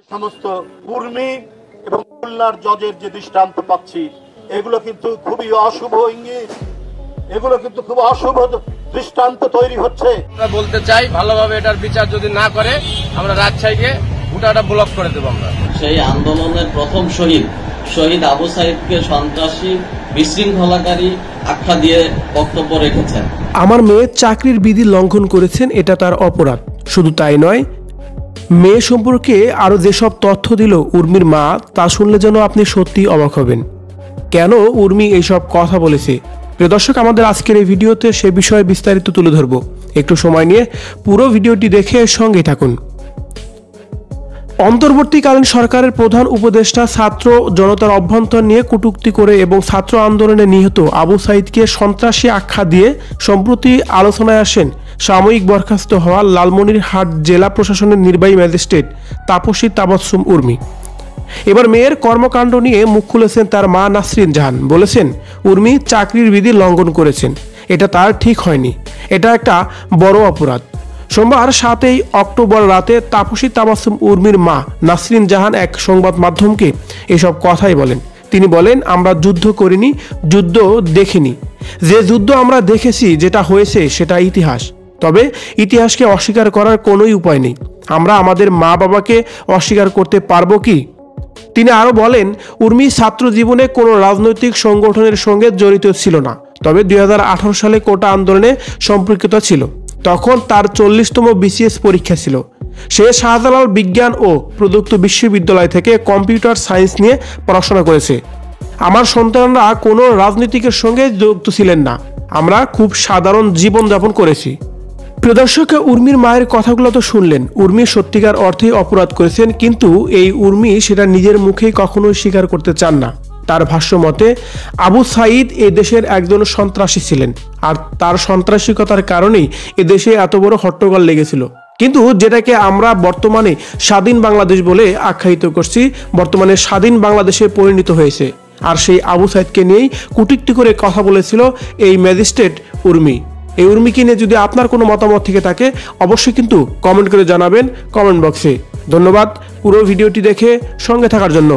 সমস্ত উর্মি এবং খুলনার জজের যে দৃষ্টান্ত পাচ্ছি এগুলো কিন্তু খুবই অশুভ ইঙ্গিত, এগুলো কিন্তু খুব অশুভ দৃষ্টান্ত তৈরি হচ্ছে। আমরা বলতে চাই ভালোভাবে এটার বিচার যদি না করে আমরা রাজশাহীকে গোটাটা ব্লক করে দেবো। আমরা সেই আন্দোলনের প্রথম শহীদ আবু সাইদকে সন্ত্রাসী বিশৃঙ্খলাকারী আখ্যা দিয়ে বক্তব্য রেখেছেন। আমার মেয়ে চাকরির বিধি লঙ্ঘন করেছেন, এটা তার অপরাধ। শুধু তাই নয়, মেয়ে সম্পর্কে আরো যেসব তথ্য দিল উর্মির মা, তা শুনলে যেন আপনি সত্যি অবাক হবেন। কেন উর্মি এইসব কথা বলেছে? প্রিয় দর্শক, আমাদের আজকের এই ভিডিওতে সে বিষয়ে বিস্তারিত তুলে ধরব। একটু সময় নিয়ে পুরো ভিডিওটি দেখে সঙ্গে থাকুন। অন্তর্বর্তীকালীন সরকারের প্রধান উপদেষ্টা ছাত্র জনতার অভ্যন্তর নিয়ে কটূক্তি করে এবং ছাত্র আন্দোলনে নিহত আবু সাইদকে সন্ত্রাসী আখ্যা দিয়ে সম্প্রতি আলোচনায় আসেন সাময়িক বরখাস্ত হওয়া লালমনিরহাট জেলা প্রশাসনের নির্বাহী ম্যাজিস্ট্রেট তাপসী তাবাসসুম উর্মি। এবার মেয়ের কর্মকাণ্ড নিয়ে মুখ খুলেছেন তার মা নাসরিন জাহান। বলেছেন, উর্মি চাকরির বিধি লঙ্ঘন করেছেন, এটা তার ঠিক হয়নি, এটা একটা বড় অপরাধ। সোমবার 7 অক্টোবর রাতে তাপসী তাবাসসুম উর্মির মা নাসরিন জাহান এক সংবাদ মাধ্যমকে এসব কথাই বলেন। তিনি বলেন, আমরা যুদ্ধ করিনি, যুদ্ধ দেখিনি। যে যুদ্ধ আমরা দেখেছি, যেটা হয়েছে সেটা ইতিহাস। তবে ইতিহাসকে অস্বীকার করার কোনোই উপায় নেই। আমরা আমাদের মা বাবাকে অস্বীকার করতে পারবো কি? তিনি আরও বলেন, উর্মি ছাত্র জীবনে কোনো রাজনৈতিক সংগঠনের সঙ্গে জড়িত ছিল না, তবে 2018 সালে কোটা আন্দোলনে সম্পর্কিত ছিল। তখন তার 40তম BCS পরীক্ষা ছিল। সে শাহজালাল বিজ্ঞান ও প্রযুক্তি বিশ্ববিদ্যালয় থেকে কম্পিউটার সায়েন্স নিয়ে পড়াশোনা করেছে। আমার সন্তানরা কোনো রাজনীতিকের সঙ্গে যুক্ত ছিলেন না, আমরা খুব সাধারণ জীবনযাপন করেছি। প্রিয় দর্শক, উর্মির মায়ের কথাগুলো তো শুনলেন। উর্মি সত্যিকার অর্থেই অপরাধ করেছেন, কিন্তু এই উর্মি সেটা নিজের মুখেই কখনোই স্বীকার করতে চান না। তার ভাষ্য মতে, আবু সাইদ এ দেশের একজন সন্ত্রাসী ছিলেন, আর তার সন্ত্রাসিকতার কারণেই এদেশে এত বড় হট্টগোল লেগেছিল। কিন্তু যেটাকে আমরা বর্তমানে স্বাধীন বাংলাদেশ বলে আখ্যায়িত করছি, বর্তমানে স্বাধীন বাংলাদেশে পরিণত হয়েছে। আর সেই আবু সাইদকে নিয়েই কটূক্তি করে কথা বলেছিল এই ম্যাজিস্ট্রেট উর্মি। এই উর্মিকে নিয়ে যদি আপনার কোনো মতামত থেকে থাকে, অবশ্যই কিন্তু কমেন্ট করে জানাবেন কমেন্ট বক্সে। ধন্যবাদ পুরো ভিডিওটি দেখে সঙ্গে থাকার জন্য।